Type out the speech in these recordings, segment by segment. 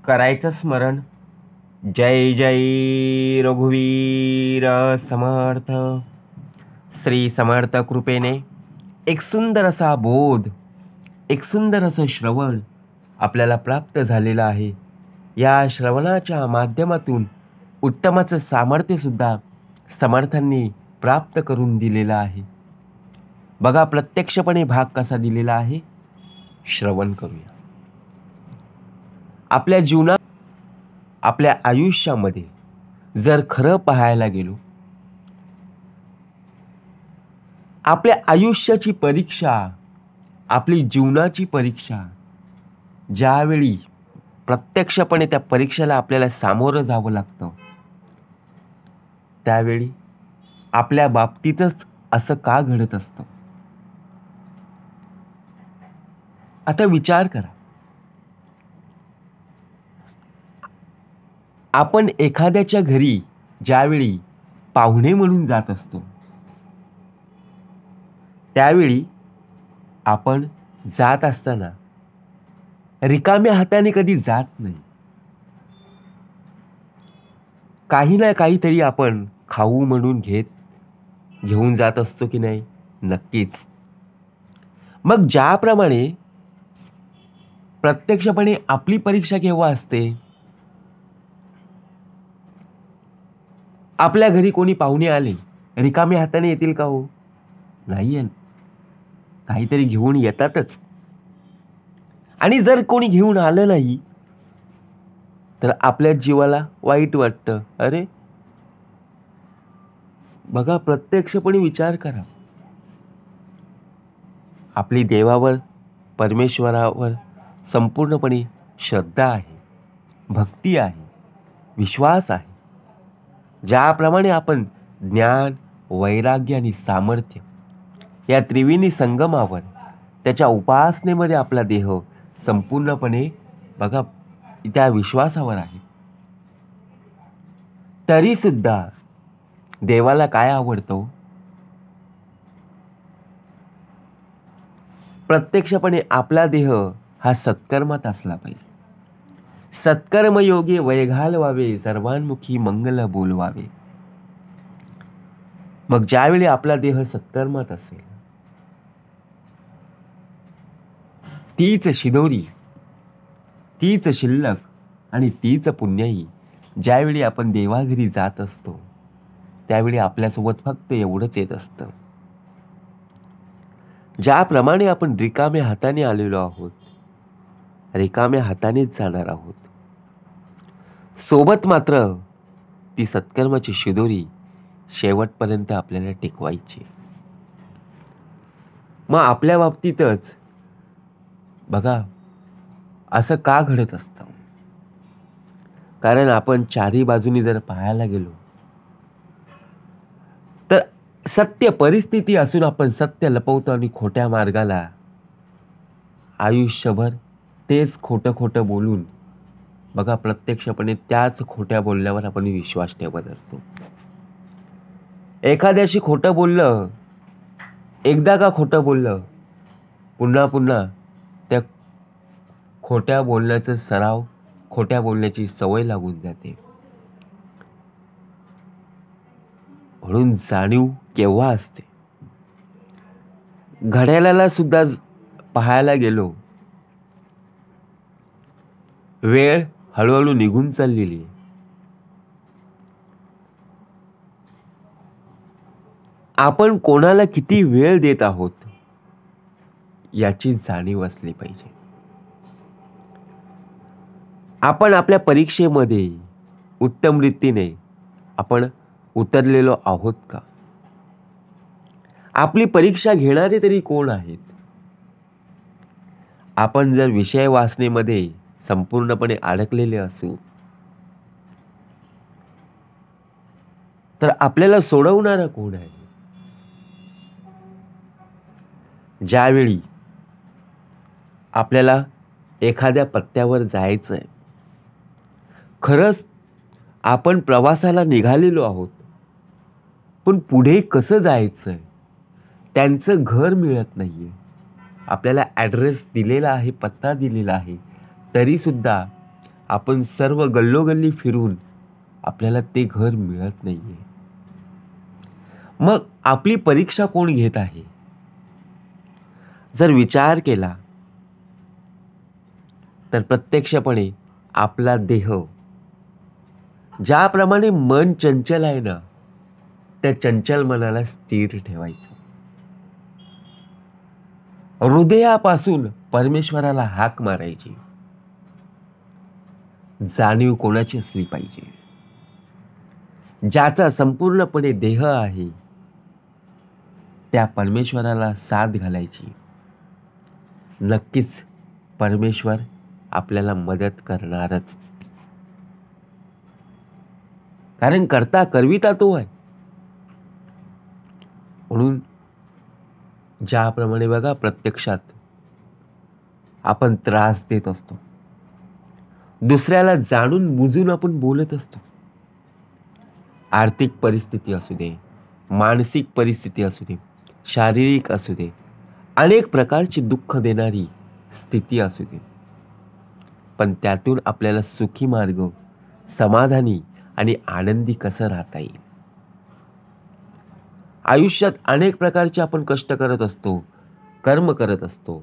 करायचं स्मरण. जय जय रघुवीर समर्थ. श्री समर्थ कृपेने एक सुंदर असा बोध, एक सुंदर असं श्रवण आपल्याला प्राप्त झालेलं आहे. या श्रवणाच्या माध्यमातून उत्तमाचं सामर्थ्यसुद्धा समर्थांनी प्राप्त करून दिलेलं आहे. बघा, प्रत्यक्षपणे भाग कसा दिलेला आहे, श्रवण करूया. आपल्या जीवनात, आपल्या आयुष्यामध्ये जर खरं पाहायला गेलो, आपल्या आयुष्याची परीक्षा, आपली जीवनाची परीक्षा ज्यावेळी प्रत्यक्षपणे त्या परीक्षेला आपल्याला सामोरं जावं लागतं, त्यावेळी आपल्या बाबतीतच असं का घडत असतं? आता विचार करा. आपण एखाद्याच्या घरी ज्यावेळी पाहुणे म्हणून जात असतो, त्यावेळी आपण जात असताना रिकाम्या हाताने कधी जात नाही. काही ना काहीतरी आपण खाऊ म्हणून घेऊन जात असतो की नाही? नक्कीच. मग ज्याप्रमाणे प्रत्यक्षपणे आपली परीक्षा केव्हा असते? आपल्या घरी कोणी पाहुणे आले, रिकाम्या हाताने येतील का हो? नाही, काहीतरी घेऊन येतातच. आणि जर कोणी घेऊन आलं नाही तर आपल्या जीवाला वाईट वाटतं. अरे बघा, प्रत्यक्षपणे विचार करा. आपली देवावर, परमेश्वरावर संपूर्णपणे श्रद्धा आहे, भक्ती आहे, विश्वास आहे. ज्याप्रमाणे आपण ज्ञान, वैराग्य आणि सामर्थ्य या त्रिवेणी संगमावर, त्याच्या उपासनेमध्ये आपला देह संपूर्णपणे बघा त्या विश्वासावर आहे, तरी सुद्धा देवाला काय आवडतं? प्रत्यक्षपणे आपला देह हा सत्कर्मात असला पाहिजे. सत्कर्मयोगी वय घालवावे, सर्वांमुखी मंगल बोलवावे. मग ज्यावेळी आपला देह सत्कर्मात असेल, तीच शिदोरी, तीच शिल्लक आणि तीच पुण्याई ज्यावेळी आपण देवाघरी जात असतो, त्यावेळी आपल्यासोबत फक्त एवढंच येत असतं. ज्याप्रमाणे आपण रिकाम्या हाताने आलेलो आहोत, रिकाम्या हातानेच जाणार आहोत. सोबत मात्र ती सत्कर्माची शिदोरी शेवटपर्यंत आपल्याला टिकवायची. मग आपल्या बाबतीतच बघा असं का घडत असतं? कारण आपण चारही बाजूनी जर पाहायला गेलो तर सत्य परिस्थिती असून आपण सत्य लपवतो आणि खोट्या मार्गाला आयुष्यभर तेच खोटं बोलून बघा प्रत्यक्षपणे त्याच खोट्या बोलण्यावर आपण विश्वास ठेवत असतो. एखाद्याशी खोटं बोललं, एकदा का खोटं बोललं, पुन्हा पुन्हा त्या खोट्या बोलण्याचा सराव, खोट्या बोलण्याची सवय लागून जाते. म्हणून जाणीव केव्हा असते? घड्याळाला सुद्धा पाहायला गेलो, वेळ हळूहळू निघून चाललेली आहे. आपण कोणाला किती वेळ देत आहोत याची जाणीव असली पाहिजे. आपण आपल्या परीक्षेमध्ये उत्तम रीतीने आपण उतरलेलो आहोत का? आपली परीक्षा घेणारे तरी कोण आहेत? आपण जर विषय वाचनेमध्ये संपूर्णपणे अडकलेले असू तर आपल्याला सोडवणारा कोण आहे? ज्यावेळी आपल्याला एखाद्या पत्त्यावर जायचं आहे, खरंच आपण प्रवासाला निघालेलो आहोत, पण पुढे कसं जायचंय त्यांचं घर मिळत नाहीये. आपल्याला ॲड्रेस दिलेला आहे, पत्ता दिलेला आहे, तरी सुद्धा आपण सर्व गल्लोगल्ली फिरून आपल्याला ते घर मिळत नाहीये. मग आपली परीक्षा कोण घेत आहे? जर विचार केला तर प्रत्यक्षपणे आपला देह, ज्याप्रमाणे मन चंचल आहे ना, त्या चंचल मनाला स्थिर ठेवायचं. हृदयापासून परमेश्वराला हाक मारायची. जाणीव कोणाची असली पाहिजे? ज्याचा संपूर्णपणे देह आहे त्या परमेश्वराला साथ घालायची. नक्कीच परमेश्वर आपल्याला मदत करणारच, कारण करता करविता तो आहे. म्हणून ज्याप्रमाणे बघा, प्रत्यक्षात आपण त्रास देत असतो, दुसऱ्याला जाणून बुजून आपण बोलत असतो. आर्थिक परिस्थिती असू दे, मानसिक परिस्थिती असू दे, शारीरिक असू दे, अनेक प्रकारची दुःख देणारी स्थिती असू दे, पण त्यातून आपल्याला सुखी मार्ग, समाधानी आणि आनंदी कसं राहता येईल. आयुष्यात अनेक प्रकारचे आपण कष्ट करत असतो, कर्म करत असतो,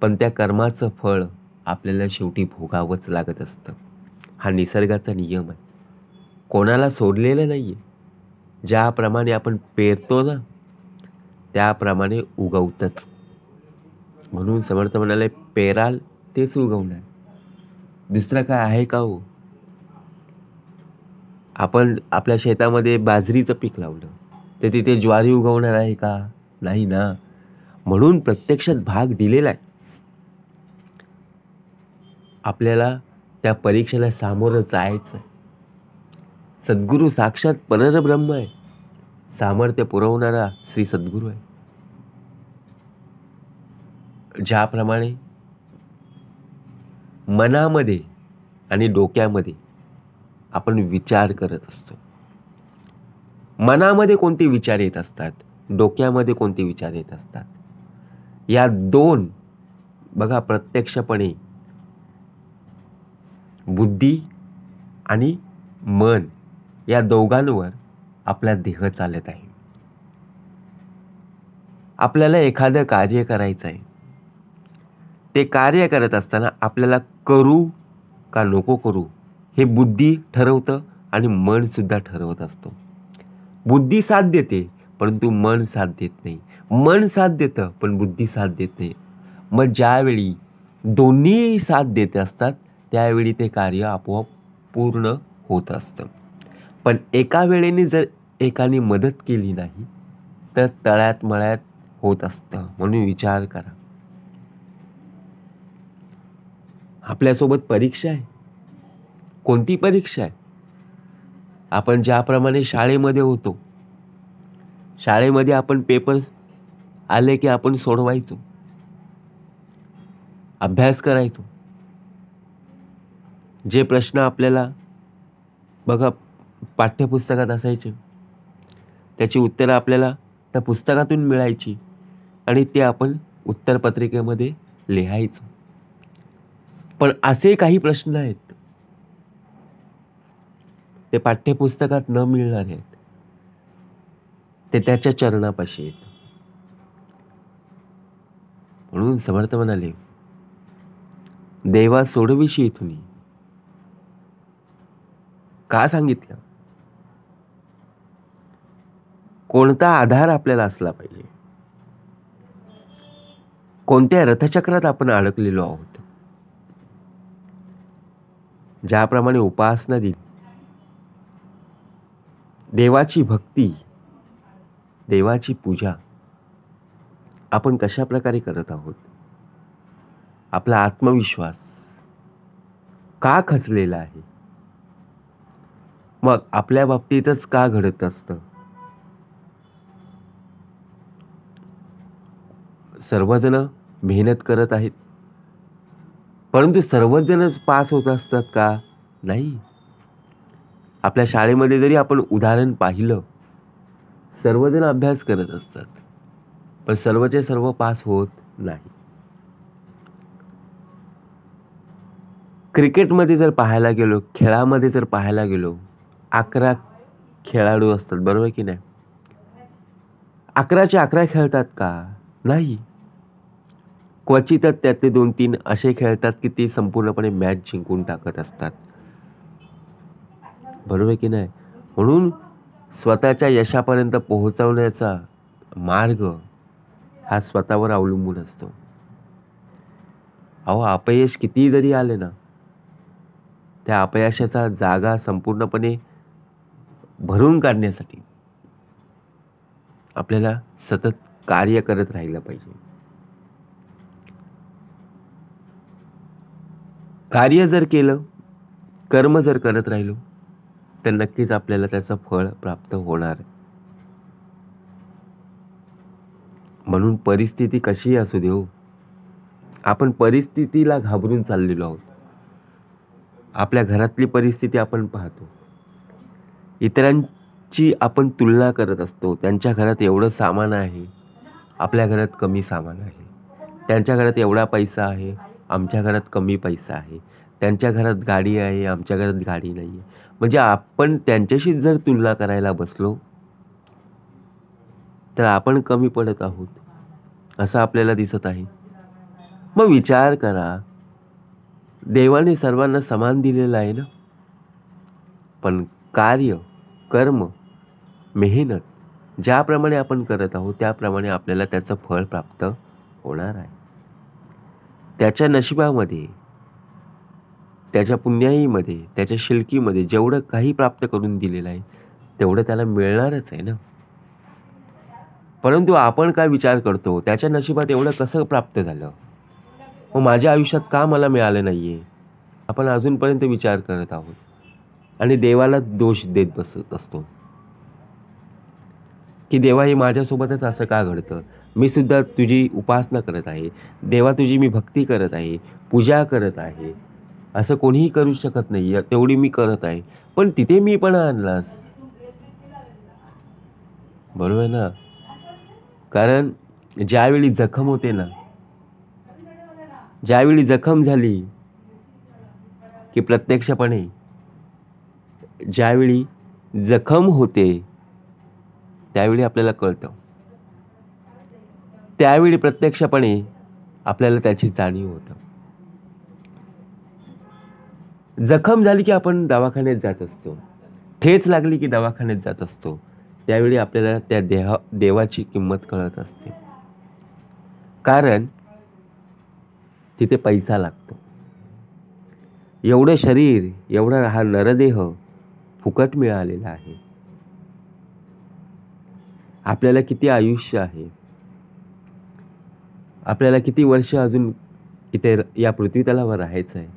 पण त्या कर्माचं फळ आपल्याला शेवटी भोगावंच लागत असतं. हा निसर्गाचा नियम आहे, कोणाला सोडलेलं नाहीये. ज्याप्रमाणे आपण पेरतो ना, त्याप्रमाणे उगवतच. म्हणून समर्थ म्हणाले, पेराल तेच उगवणार, दुसरं काय आहे का हो? आपण आपल्या शेतामध्ये बाजरीचं पीक लावलं तर तिथे ज्वारी उगवणार आहे का? नाही ना. म्हणून प्रत्यक्षात भाग दिलेला आहे. आपल्याला त्या परीक्षेला सामोरं जायचं. सद्गुरू साक्षात परब्रह्म आहे, सामर्थ्य पुरवणारा श्री सद्गुरू आहे. ज्याप्रमाणे मनामध्ये आणि डोक्यामध्ये आपण विचार करत असतो, मनामध्ये कोणते विचार येत असतात, डोक्यामध्ये कोणते विचार येत असतात, या दोन बघा, प्रत्यक्षपणे बुद्धी आणि मन या दोघांवर आपला देह चालत आहे. आपल्याला एखादं कार्य करायचं आहे, ते कार्य करत असताना आपल्याला करू का नको करू हे बुद्धी ठरवतं आणि मन सुद्धा ठरवत असतो. बुद्धी साथ देते परंतु मन साथ देत नाही, मन साथ देतं पण बुद्धी साथ देत नाही. मग ज्यावेळी दोन्ही साथ देत असतात त्यावेळी ते कार्य आपोआप पूर्ण होत असतं. पण एका वेळेने जर एकाने मदत केली नाही तर तळ्यात मळ्यात होत असतं. म्हणून विचार करा, आपल्यासोबत परीक्षा आहे. कोणती परीक्षा आहे? आपण ज्याप्रमाणे शाळेमध्ये होतो, शाळेमध्ये आपण पेपर आले की आपण सोडवायचो, अभ्यास करायचो. जे प्रश्न आपल्याला बघा पाठ्यपुस्तकात असायचे त्याची उत्तरं आपल्याला त्या पुस्तकातून मिळायची आणि ते आपण उत्तरपत्रिकेमध्ये लिहायचो. पण असे काही प्रश्न आहेत ते पाठ्यपुस्तकात न मिळणार आहेत, ते त्याच्या चरणापाशी आहेत. म्हणून समर्थ म्हणाले, देवा सोडविशी इथून. का सांगितलं? कोणता आधार आपल्याला असला पाहिजे, कोणत्या रथचक्रात आपण अडकलेलो आहोत. ज्याप्रमाणे उपासना दिली, देवाची भक्ती, देवाची पूजा आपण कशा प्रकारे करत आहोत, आपला आत्मविश्वास का खचलेला आहे, मग आपल्या बाबतीतच का घडत असतं. सर्वजण मेहनत करत आहेत परंतु सर्वच जण पास होत असतात का? नाही. आपल्या शाळेमध्ये जरी आपण उदाहरण पाहिलं, सर्वजण अभ्यास करत असतात पण सर्वचे सर्व पास होत नाही. क्रिकेटमध्ये जर पाहायला गेलो, खेळामध्ये जर पाहायला गेलो, 11 खेळाडू असतात, बरोबर की नाही? 11चे 11 खेळतात का? नाही. क्वचितच त्यातले 2-3 असे खेळतात की ते संपूर्णपणे मॅच जिंकून टाकत असतात, बरोबर की नाही? म्हणून स्वतःच्या यशापर्यंत पोहोचवण्याचा मार्ग हा स्वतःवर अवलंबून असतो. अहो, अपयश कितीही जरी आले ना, त्या अपयशाचा जागा संपूर्णपणे भरून काढण्यासाठी आपल्याला सतत कार्य करत राहिलं पाहिजे. कार्य जर केलं, कर्म जर करत राहिलो, तर नक्कीच आपल्याला त्याचं फळ प्राप्त होणार. म्हणून परिस्थिती कशीही असू दे हो, आपण परिस्थितीला घाबरून चाललेलो आहोत. आपल्या घरातली परिस्थिती आपण पाहतो, इतरांची आपण तुलना करत असतो. त्यांच्या घरात एवढं सामान आहे, आपल्या घरात कमी सामान आहे. त्यांच्या घरात एवढा पैसा आहे, आमच्या घरात कमी पैसा आहे. त्यांच्या घरात गाडी आहे, आमच्या घरात गाडी नाही आहे. म्हणजे आपण त्यांच्याशी जर तुलना करायला बसलो तर आपण कमी पडत आहोत असं आपल्याला दिसत आहे. मग विचार करा, देवाने सर्वांना समान दिलेलं आहे ना, पण कार्य, कर्म, मेहनत ज्याप्रमाणे आपण करत आहोत त्याप्रमाणे आपल्याला त्याचं फळ प्राप्त होणार आहे. त्याच्या नशिबामध्ये, त्याच्या पुण्याईमध्ये, त्याच्या शिलकीमध्ये जेवढं काही प्राप्त करून दिलेलं आहे तेवढं त्याला मिळणारच आहे ना. परंतु आपण काय विचार करतो, त्याच्या नशिबात एवढं कसं प्राप्त झालं, मग माझ्या आयुष्यात का मला मिळालं नाही आहे, आपण अजूनपर्यंत विचार करत आहोत आणि देवाला दोष देत बसत असतो की देवा, हे माझ्यासोबतच असं का घडतं? मी सुद्धा तुझी उपासना करत आहे देवा, तुझी मी भक्ती करत आहे, पूजा करत आहे, असं कोणीही करू शकत नाही, तेवढी मी करत आहे, पण तिथे मी पण आणलास, बरोबर ना? कारण ज्यावेळी जखम होते ना, ज्यावेळी जखम झाली की प्रत्यक्षपणे ज्यावेळी जखम होते त्यावेळी आपल्याला कळतं, त्यावेळी प्रत्यक्षपणे आपल्याला त्याची जाणीव होतं. जखम झाली की आपण दवाखान्यात जात असतो, ठेच लागली की दवाखान्यात जात असतो, त्यावेळी आपल्याला त्या देवाची किंमत कळत असते. कारण तिथे पैसा लागतो. एवढं शरीर, एवढा हा नरदेह फुकट मिळालेला आहे. आपल्याला किती आयुष्य आहे, आपल्याला किती वर्ष अजून इथे या पृथ्वीतलावर राहायचं आहे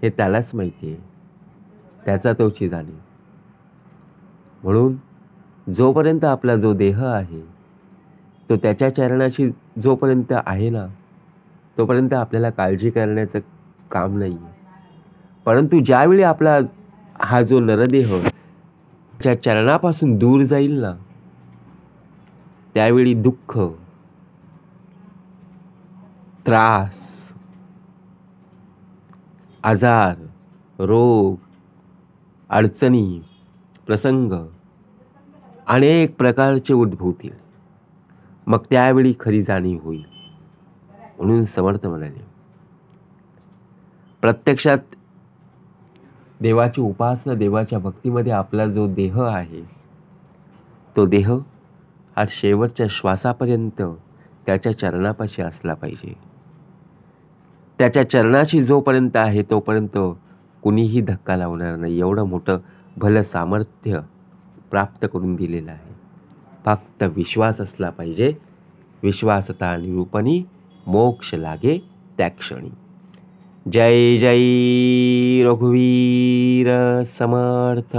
हे त्यालाच माहिती आहे, त्याचा तोची जाणीव. म्हणून जोपर्यंत आपला जो देह आहे तो त्याच्या चरणाशी जोपर्यंत आहे ना, तोपर्यंत आपल्याला काळजी करण्याचं काम नाही आहे. परंतु ज्यावेळी आपला हा जो नरदेह त्या चरणापासून दूर जाईल ना, त्यावेळी दुःख, त्रास, आजार, रोग, अडचणी, प्रसंग अनेक प्रकारचे उद्भवतील. मग त्यावेळी खरी जाणीव होईल. म्हणून समर्थ म्हणाले, प्रत्यक्षात देवाची उपासना, देवाच्या भक्तीमध्ये आपला जो देह आहे तो देह हा शेवटच्या श्वासापर्यंत त्याच्या चरणापाशी असला पाहिजे. त्याच्या चरणाशी जोपर्यंत आहे तोपर्यंत कुणीही धक्का लावणार नाही. एवढं मोठं भलं सामर्थ्य प्राप्त करून दिलेलं आहे. फक्त विश्वास असला पाहिजे. विश्वासता निरूपणी मोक्ष लागे त्या क्षणी. जय जय रघुवीर समर्थ.